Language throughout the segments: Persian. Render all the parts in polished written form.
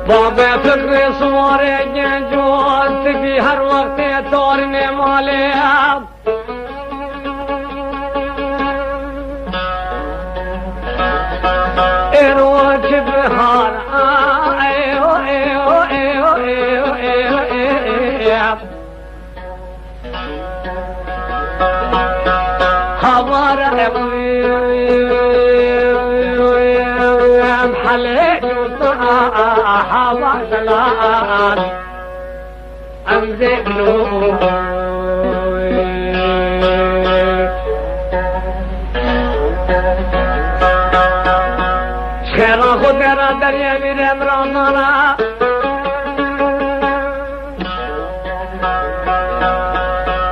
بابا فکر سواره گنجوست بی هر وقت دارن ماله ایرو چه بهار هوار حليت هوا سلام انزلوا شخيرا خدرا دريا ميرم رامانا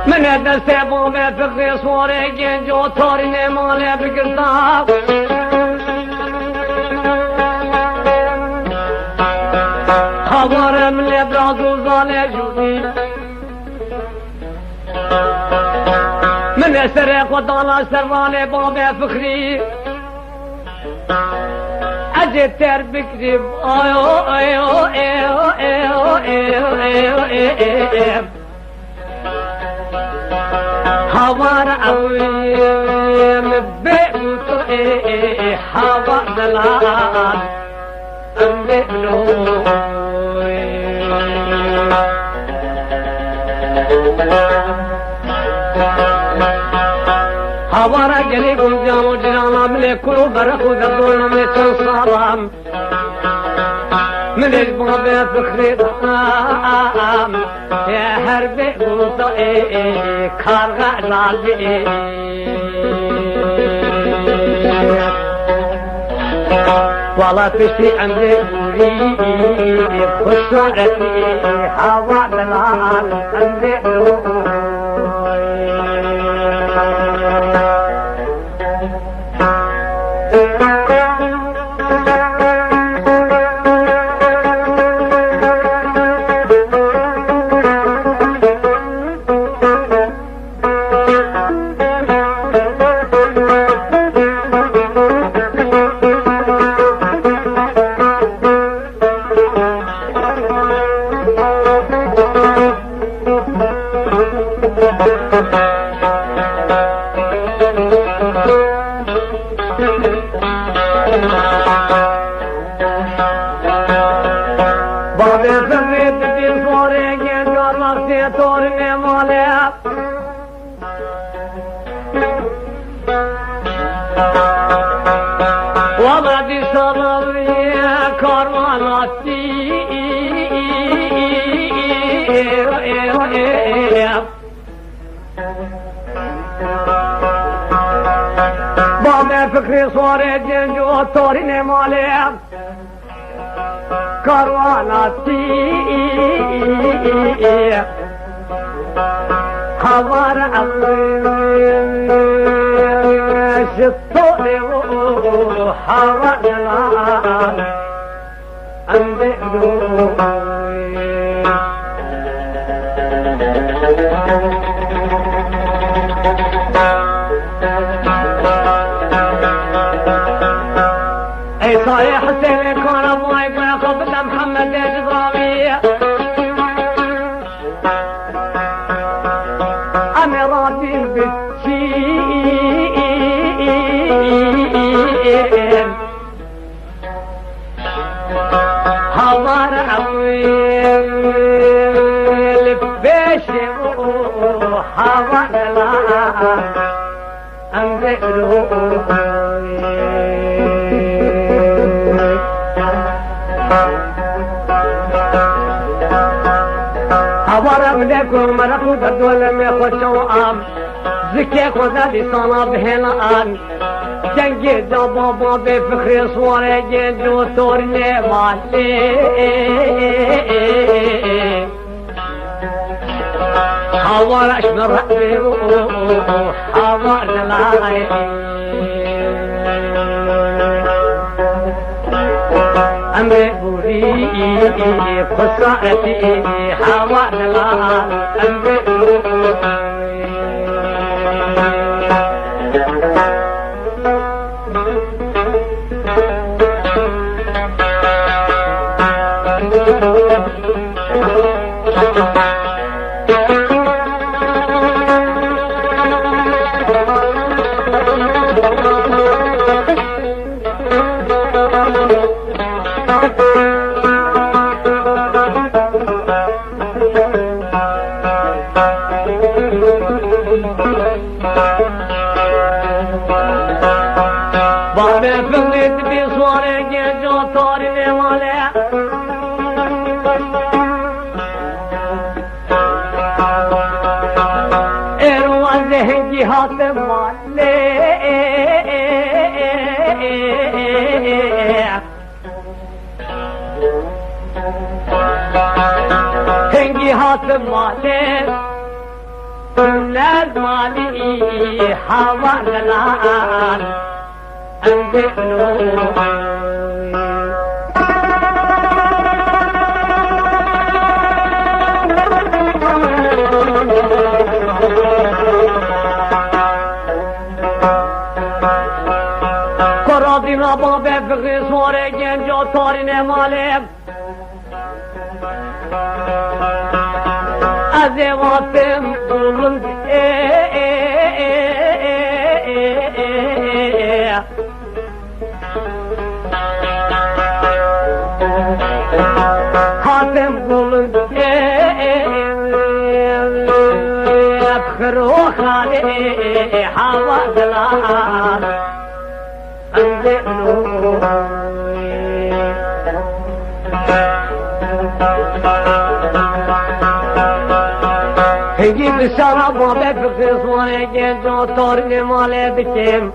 من دسته بابه فقه سواره گنجو تارین ماله بگردم خبرم لبراز و زاله جودی من سر خدالا سروال بابه فخری اجتر بکریم آیو آیو آیو آیو آیو آیو هوار اویم بیوت هوا دلان امبلو هوارا گلی گنجام و جرانا ملی کلو برخو دردون ملی تنصارم من الباب فخري ضام يا هربي قوطي كارغا لالبي والله تشتي عندي بوري خسارتي هوا دلال عندي فکری سواره جنجو تورین ماله کاروالاتی خبر شطوری و حوالان اندلو صايح حسين كون ابوي بياخذ محمد الجزراوي انا راضي بالشين هوار عويل بيشي وحوار لا انزلوا هوارم لكم مرقو بدول میں خوشو آم ذکر خدا لسانا بہنا آن جنگی دا بابا بے فخر سوارے جو توڑنے والے هوار اشمر رأبي هوار دلائي امري بوري خسارتي هوا دلال امري جو تارنے والے ایروان ذہنگی ہاتھ والے هنگی هات مالی ناز مالی هوا دلال اندهنو قرادی نبا به فقی سواره گنجا تارین مالی از واتم بلند حاتم بلند افخر و خالی هوا دلال انزعنو هنگی بسارا بابه بخصوانه گنجا تارن ماله بکم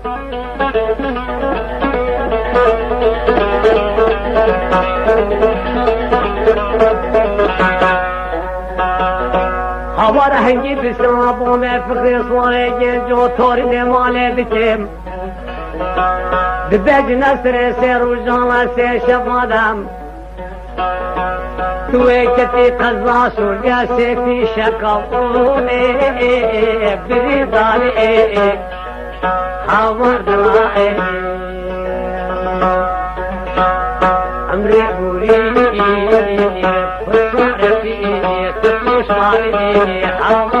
هوار هنگی بسارا بابه بخصوانه گنجا تارن ماله بکم ببج نصر سر و جانا سر شفادم توی کتی قضا سرگا سے فی شکاونے بریدانے حوار دلائے امری بوری پسورتی تپوش مالی حوار